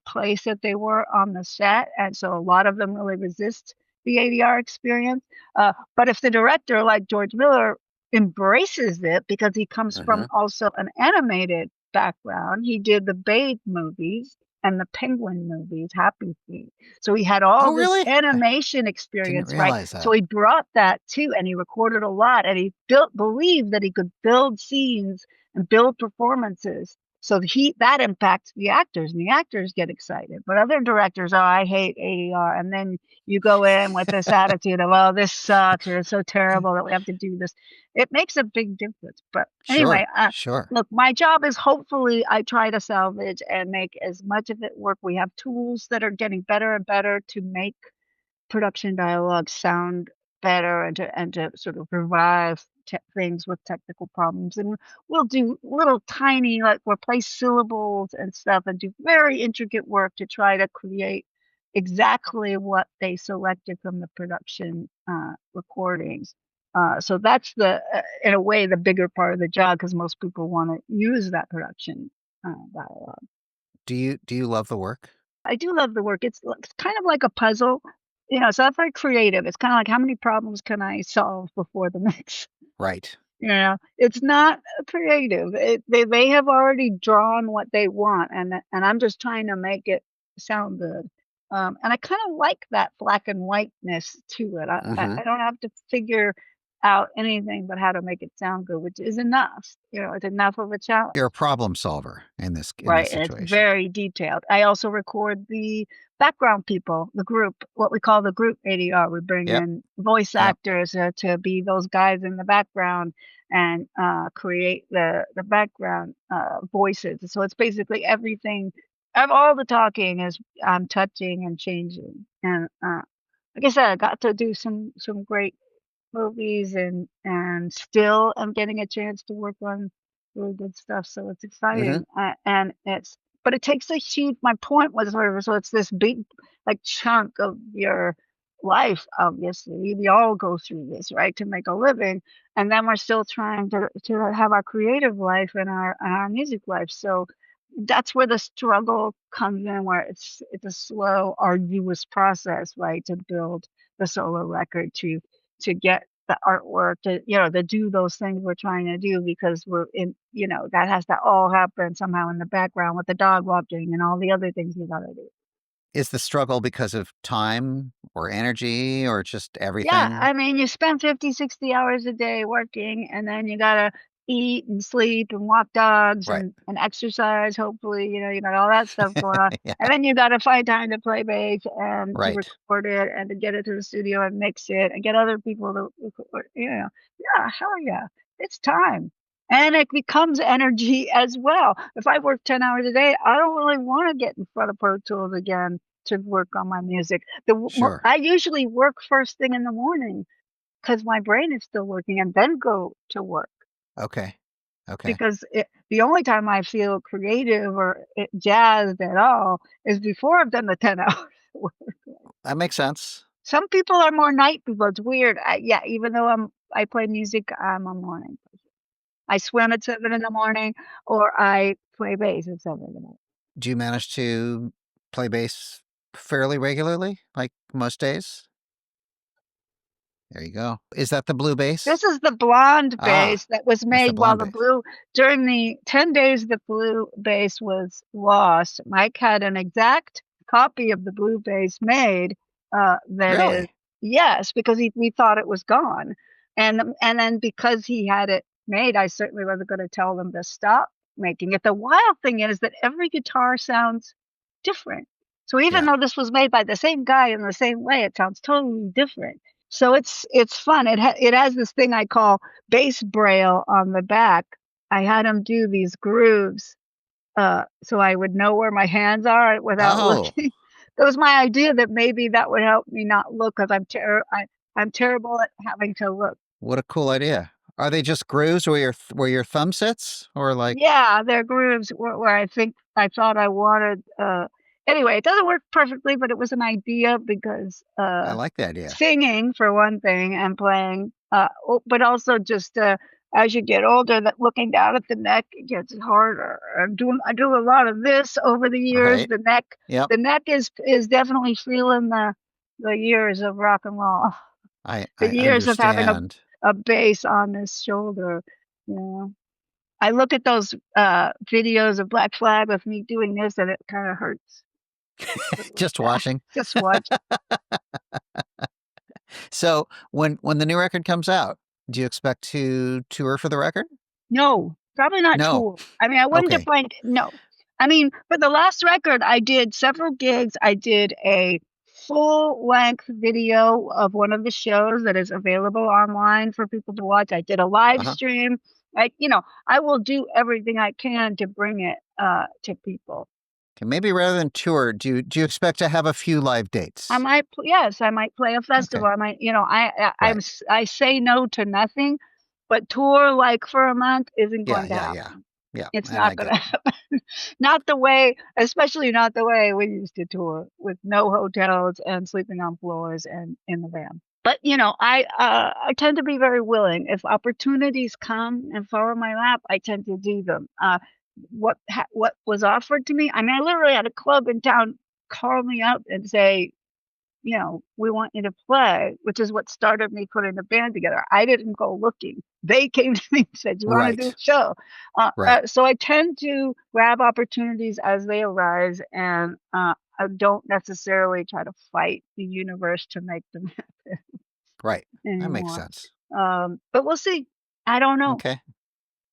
place that they were on the set, and so a lot of them really resist the ADR experience. But if the director, like George Miller, embraces it because he comes from Mhm. also an animated background, he did the Babe movies and the Penguin movies, Happy Feet. So he had all Oh, this really? I animation didn't experience, right? realize So that. he brought that too, and he recorded a lot, and he believed that he could build scenes and build performances. So that impacts the actors, and the actors get excited. But other directors, oh, I hate ADR, and then you go in with this attitude of, oh, this sucks, or it's so terrible that we have to do this. It makes a big difference. But anyway, Sure, sure. look, my job is hopefully I try to salvage and make as much of it work. We have tools that are getting better and better to make production dialogue sound better and to sort of revive things with technical problems. And we'll do little tiny, like replace syllables and stuff and do very intricate work to try to create exactly what they selected from the production recordings. So that's in a way, the bigger part of the job because most people want to use that production dialogue. Do you love the work? I do love the work. It's kind of like a puzzle. It's not very creative. It's kinda like how many problems can I solve before the next. Right. It's not creative. They have already drawn what they want, and I'm just trying to make it sound good. And I kinda like that black and whiteness to it. I Mhm. don't have to figure out anything but how to make it sound good, which is enough. It's enough of a challenge. You're a problem solver in this Right, and it's situation. very detailed. I also record the background people, the group, what we call the group ADR. We bring Yep, in voice yep. actors to be those guys in the background and create the background voices. So it's basically everything. All the talking is I'm touching and changing. And like I said, I got to do some great movies and still I'm getting a chance to work on really good stuff, so it's Mhm. exciting, and it's but it takes a huge my point was sort of so it's this big, like, chunk of your life, obviously. We all go through this, right, to make a living, and then we're still trying to have our creative life and our music life, so that's where the struggle comes in, where it's a slow, arduous process, right, to build the solo record, to get the artwork, to do those things we're trying to do because we're in, that has to all happen somehow in the background with the dog walking and all the other things you gotta do. Is the struggle because of time or energy or just Yeah, everything? I mean, you spend 50, 60 hours a day working, and then you gotta eat and sleep and walk dogs Right. and exercise, hopefully, you got all that stuff going on. Yeah, And then you gotta find time to play bass and to right. record it and to get it to the studio and mix it and get other people to record, Yeah, hell yeah. It's time. And it becomes energy as well. If I work 10 hours a day, I don't really wanna get in front of Pro Tools again to work on my music. Sure. I usually work first thing in the morning because my brain is still working and then go to work Okay. Okay. because the only time I feel creative or jazzed at all is before I've done the 10 hours of work. That makes sense. Some people are more night people. It's weird. Yeah, even though I play music, I'm a morning person. I swim at 7 in the morning or I play bass at 7 in the morning. Do you manage to play bass fairly regularly, like most days? There you go. Is that the blue bass? This is the blonde Ah, base that was that's the made while blonde the bass. blue during the 10 days the blue base was lost. Mike had an exact copy of the blue base made, that is Really? yes, because we thought it was gone. And then because he had it made, I certainly wasn't going to tell them to stop making it. The wild thing is that every guitar sounds different. So even Yeah. though this was made by the same guy in the same way, it sounds totally different. So it's fun. It has this thing I call bass braille on the back. I had him do these grooves, so I would know where my hands are without Oh, looking. That was my idea, that maybe that would help me not look, because I'm terrible at having to look. what a cool idea. Are they just grooves where your thumb sits, or like? Yeah, there are grooves where I think I thought I wanted, anyway, it doesn't work perfectly, but it was an idea because, I like the idea. singing for one thing and playing, but also just, as you get older, that looking down at the neck, it gets harder. I do a lot of this over the years. Right. Yep. The neck is definitely feeling the years of rock and roll, the I years of having understand. a bass on this shoulder, you know? I look at those, videos of Black Flag with me doing this, and it kinda hurts. Just watching. Just watch. So when the new record comes out, do you expect to tour for the record? No, probably not No. tour. I mean, I wouldn't have Okay. mind, no. I mean, for the last record, I did several gigs. I did a full-length video of one of the shows that is available online for people to watch. I did a live Uh-huh. stream. I will do everything I can to bring it, to people. Okay, maybe rather than tour, do you expect to have a few live dates? Yes, I might play a Okay. festival. I might, Right. I say no to nothing, but tour like for a month isn't Yeah, going to yeah, yeah. happen. Yeah, It's and I not get gonna happen. Not the way, especially not the way we used to tour, with no hotels and sleeping on floors and in the van. But, I tend to be very willing. If opportunities come and fall in my lap, I tend to do them. What was offered to me, I mean, I literally had a club in town call me up and say, "We want you to play," which is what started me putting the band together. I didn't go looking. They came to me and said, "You wanna do a right. show?" Right. So I tend to grab opportunities as they arise, and, I don't necessarily try to fight the universe to make them happen Right. That makes anymore. sense. But we'll see. I don't know. Okay.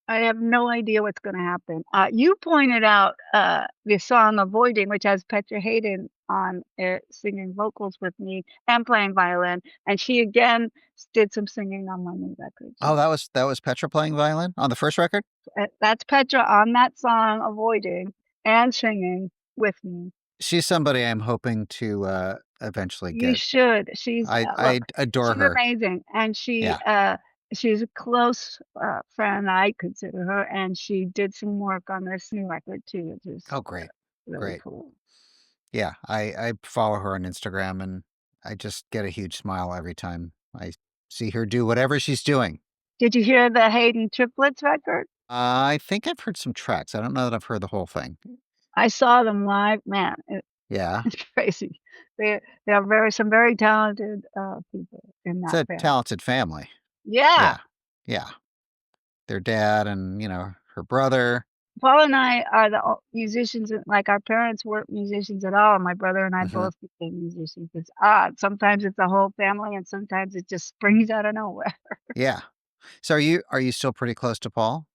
I have no idea what's gonna happen. You pointed out, the song "Avoiding," which has Petra Hayden on it singing vocals with me and playing violin, and she again did some singing on my new record, Oh, so, that was Petra playing violin on the first record? that's Petra on that song "Avoiding" and singing with me. She's somebody I'm hoping to, eventually You get. should. She's, I look, adore she's her. amazing, and Yeah. she's a close, friend, I consider her, and she did some work on this new record too, which is, Oh, great. really Great. cool. Yeah, I follow her on Instagram, and I just get a huge smile every time I see her do whatever she's doing. Did you hear the Hayden Triplets record? I think I've heard some tracks. I don't know that I've heard the whole thing. I saw them live, man, Yeah. it's crazy. They are some very talented, people in It's that a band. talented family. Yeah, Yeah. Yeah. Their dad and, her brother. Paul and I are the musicians, like, our parents weren't musicians at all, my brother and I Mhm. both became musicians. It's odd. Sometimes it's a whole family, and sometimes it just springs out of nowhere. Yeah. So are you still pretty close to Paul?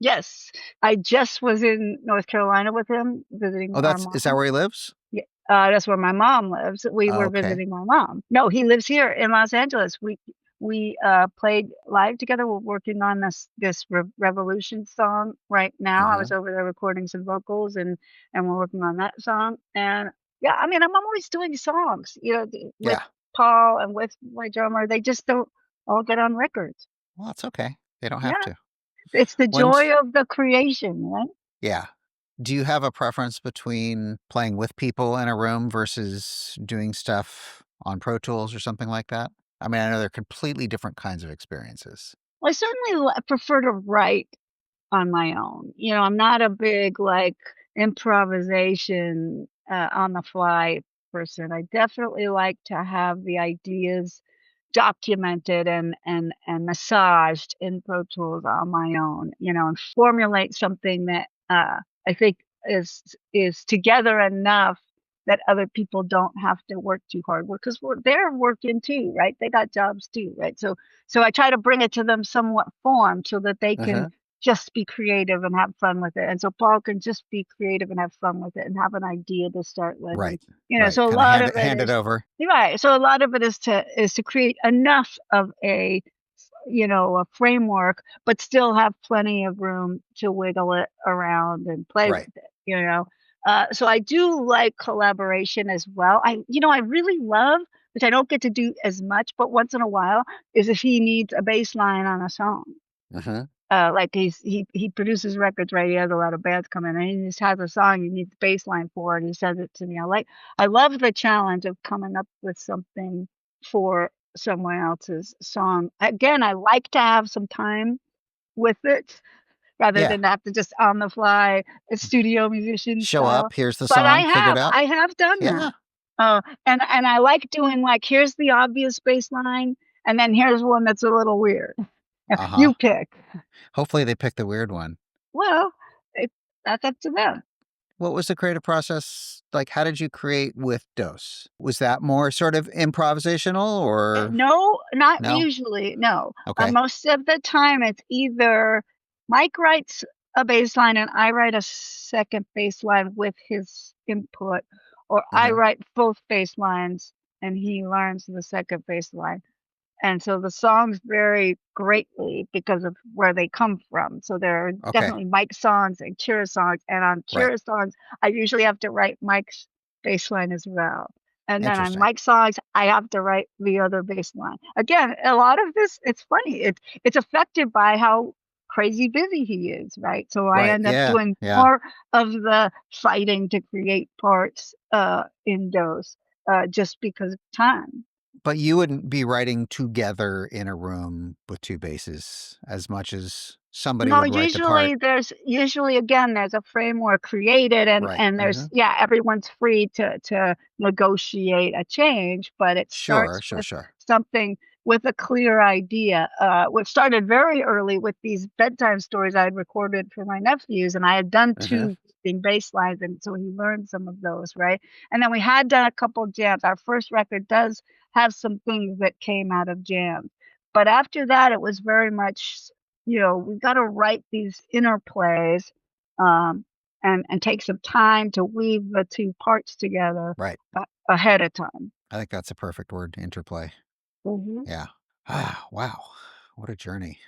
Yes, I just was in North Carolina with him visiting Oh, our is that mom. where he lives? Yeah, that's where my mom lives. We Oh, were okay. visiting my mom. No, he lives here in Los Angeles. We played live together. We're working on this Revolution song right now. I was Uh-huh. over there recording some vocals, and we're working on that song. And yeah, I mean, I'm always doing songs, with Yeah. Paul and with my drummer. They just don't all get on records. Well, that's okay. They don't have Yeah, to. it's the When's joy of the creation, right? Yeah. Do you have a preference between playing with people in a room versus doing stuff on Pro Tools or something like that? I mean, I know they're completely different kinds of experiences. Well, I certainly prefer to write on my own. I'm not a big, like, improvisation, on the fly person. I definitely like to have the ideas documented and massaged in Pro Tools on my own, and formulate something that, I think is together enough that other people don't have to work too hard because they're working too, right? They got jobs too, right? So I try to bring it to them somewhat formed so that they can Uh-huh. just be creative and have fun with it. And so Paul can just be creative and have fun with it and have an idea to start with. And Right. you know, Right. so a Kind of lot of it hand it is over. right. So a lot of it is to create enough of a a framework, but still have plenty of room to wiggle it around and play with Right. it. So I do like collaboration as well. I really love, which I don't get to do as much, but once in a while, is if he needs a bass line on a song. Uh-huh. Like he produces records, right? He has a lot of bands come in, and he just has a song he needs the bass line for, and he says it to me. I love the challenge of coming up with something for someone else's song. Again, I like to have some time with it rather Yeah. than have to just on the fly, studio musician Show style. up. Here's the But I song. Figure it have out. I have done that. Yeah. And I like doing like here's the obvious bass line, and then here's one that's a little weird. Uh-huh. You pick. Hopefully they pick the weird one. Well, it, that's up to them. What was the creative process like? How did you create with Dose? Was that more sort of improvisational or No, not no? usually. No. Okay. Most of the time, it's either Mike writes a bass line and I write a second bass line with his input, or I Uh-huh. write both bass lines and he learns the second bass line. And so the songs vary greatly because of where they come from. So there are Okay. definitely Mike songs and Kira songs. And on Right. Kira songs, I usually have to write Mike's bass line as well. And then on Interesting. Mike's songs, I have to write the other bass line. Again, a lot of this, it's funny. It's affected by how crazy busy he is, right? So I Right. end up Yeah. doing Yeah. more of the fighting to create parts in those just because of time. But you wouldn't be writing together in a room with two basses as much as somebody No, would write the part. usually again there's a framework created and Right. and there's Uh-huh. everyone's free to negotiate a change, but it Sure. starts Sure. with Sure. something with a clear idea. What started very early with these bedtime stories I had recorded for my nephews, and I had done Uh-huh. two bass lines, and so he learned some of those, right? And then we had done a couple jams. Our first record does have some things that came out of jams. But after that, it was very much we've got to write these interplays, um, and take some time to weave the two parts together Right. ahead of time. I think that's a perfect word, interplay. Mhm. Yeah. Ah, wow. What a journey.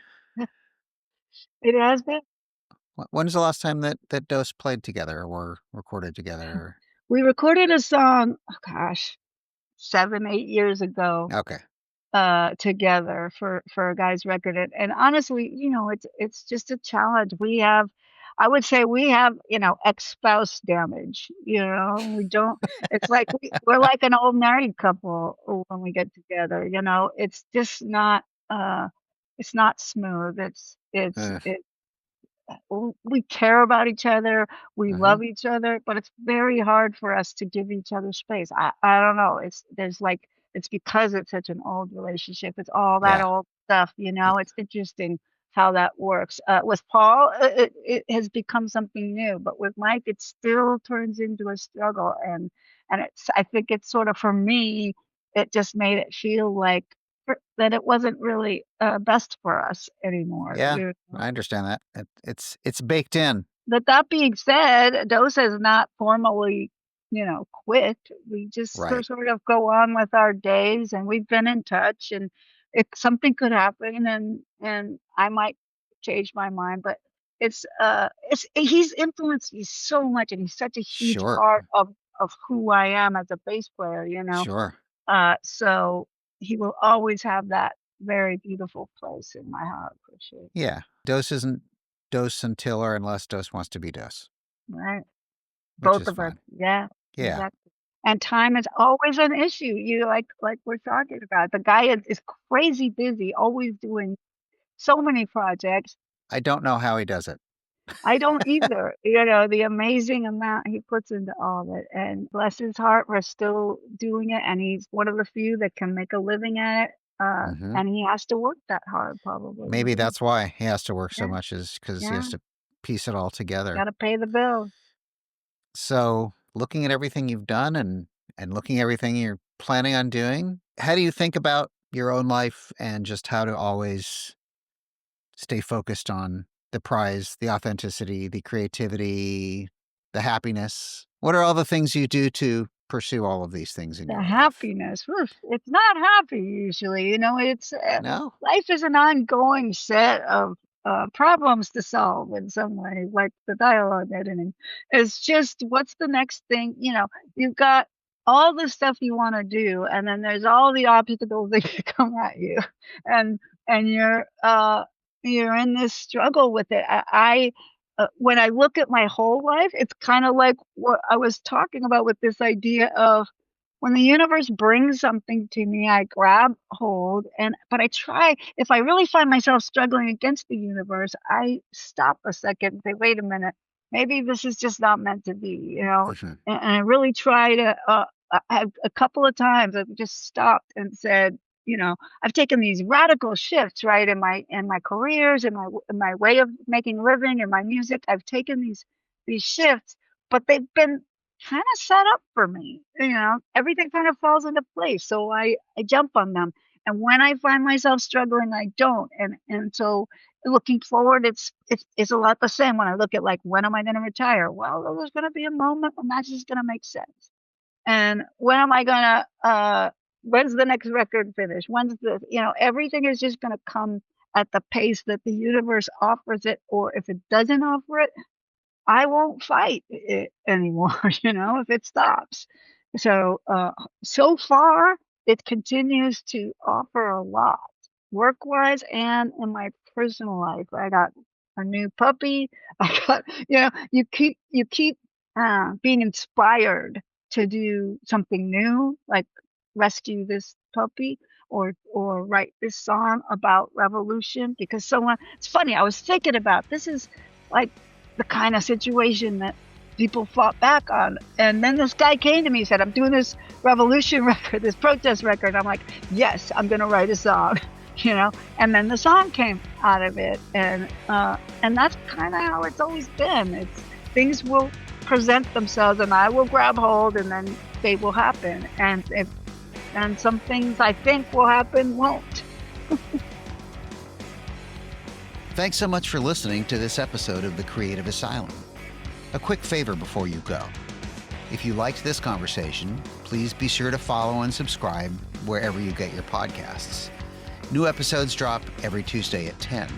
It has been. When's the last time that Dose played together or recorded together? We recorded a song, oh gosh, 7, 8 years ago, Okay. together for a guy's record, and honestly, it's just a challenge. I would say we have, ex-spouse damage, we don't it's like we're like an old married couple when we get together, it's just not, it's not smooth. Uh, We care about each other, we uh-huh. love each other, but it's very hard for us to give each other space. I don't know. It's because it's such an old relationship. It's all that Yeah. old stuff, Y It's interesting how that works. With Paul, it has become something new, but with Mike, it still turns into a struggle, and I think it's sort of for me, it just made it feel like that it wasn't really best for us anymore. yeah, I understand that. It's baked in. But that being said, Dose has not formally, quit. We just Right. sort of go on with our days, and we've been in touch, and if something could happen, and I might change my mind, but it's he's influenced me so much, and he's such a huge Sure. part of who I am as a bass player. Sure. So he will always have that very beautiful place in my heart for sure. Yeah. Dose isn't Dose until or unless Dose wants to be Dose, Right. which Both is of us. fine. Yeah, Yeah. exactly. And time is always an issue. You like we're talking about. The guy is crazy busy, always doing so many projects. I don't know how he does it. I don't either. The amazing amount he puts into all of it. And bless his heart, we're still doing it. And he's one of the few that can make a living at it. Mhm. And he has to work that hard, probably. Maybe that's why he has to work so Yeah, much is because he yeah. has to piece it all together. Got to pay the bills. So looking at everything you've done and looking at everything you're planning on doing, how do you think about your own life and just how to always stay focused on the prize, the authenticity, the creativity, the happiness? What are all the things you do to pursue all of these things in The your life? happiness, oof, it's not happy usually, it's, No? life is an ongoing set of, problems to solve in some way, like the dialogue editing. It's just what's the next thing, you've got all the stuff you wanna do, and then there's all the obstacles that could come at you, and and you're in this struggle with it. When I look at my whole life, it's kinda like what I was talking about with this idea of when the universe brings something to me, I grab hold but I try if I really find myself struggling against the universe, I stop a second and say, "Wait a minute, maybe this is just not meant to be," Mhm. And I really try to, a couple of times I've just stopped and said, I've taken these radical shifts, right, in my careers, in my way of making a living, in my music. I've taken these shifts, but they've been kinda set up for me, everything kind of falls into place, so I jump on them, and when I find myself struggling, I don't, and so looking forward, it's a lot the same when I look at, like, when am I gonna retire? Well, there's gonna be a moment when that's just gonna make sense. And when am I gonna, when's the next record finish? When's the everything is just gonna come at the pace that the universe offers it, or if it doesn't offer it, I won't fight it anymore, if it stops. So, so far, it continues to offer a lot, work-wise and in my personal life. I got a new puppy. I got, you keep being inspired to do something new, like rescue this puppy or write this song about revolution because someone. It's funny. I was thinking about this is like the kind of situation that people fought back on. And then this guy came to me and said, I'm doing this revolution record, this protest record. I'm like, yes, I'm going to write a song, and then the song came out of it. And that's kind of how it's always been. Things will present themselves and I will grab hold and then they will happen. And some things I think will happen won't. Thanks so much for listening to this episode of The Creative Asylum. A quick favor before you go. If you liked this conversation, please be sure to follow and subscribe wherever you get your podcasts. New episodes drop every Tuesday at 10.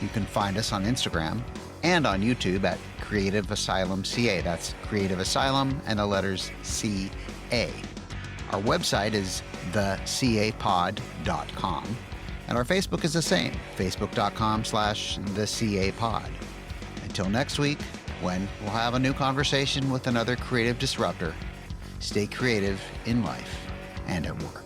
You can find us on Instagram and on YouTube at Creative Asylum CA. That's Creative Asylum and the letters CA. Our website is thecapod.com. And our Facebook is the same, facebook.com/thecapod. Until next week, when we'll have a new conversation with another creative disruptor, stay creative in life and at work.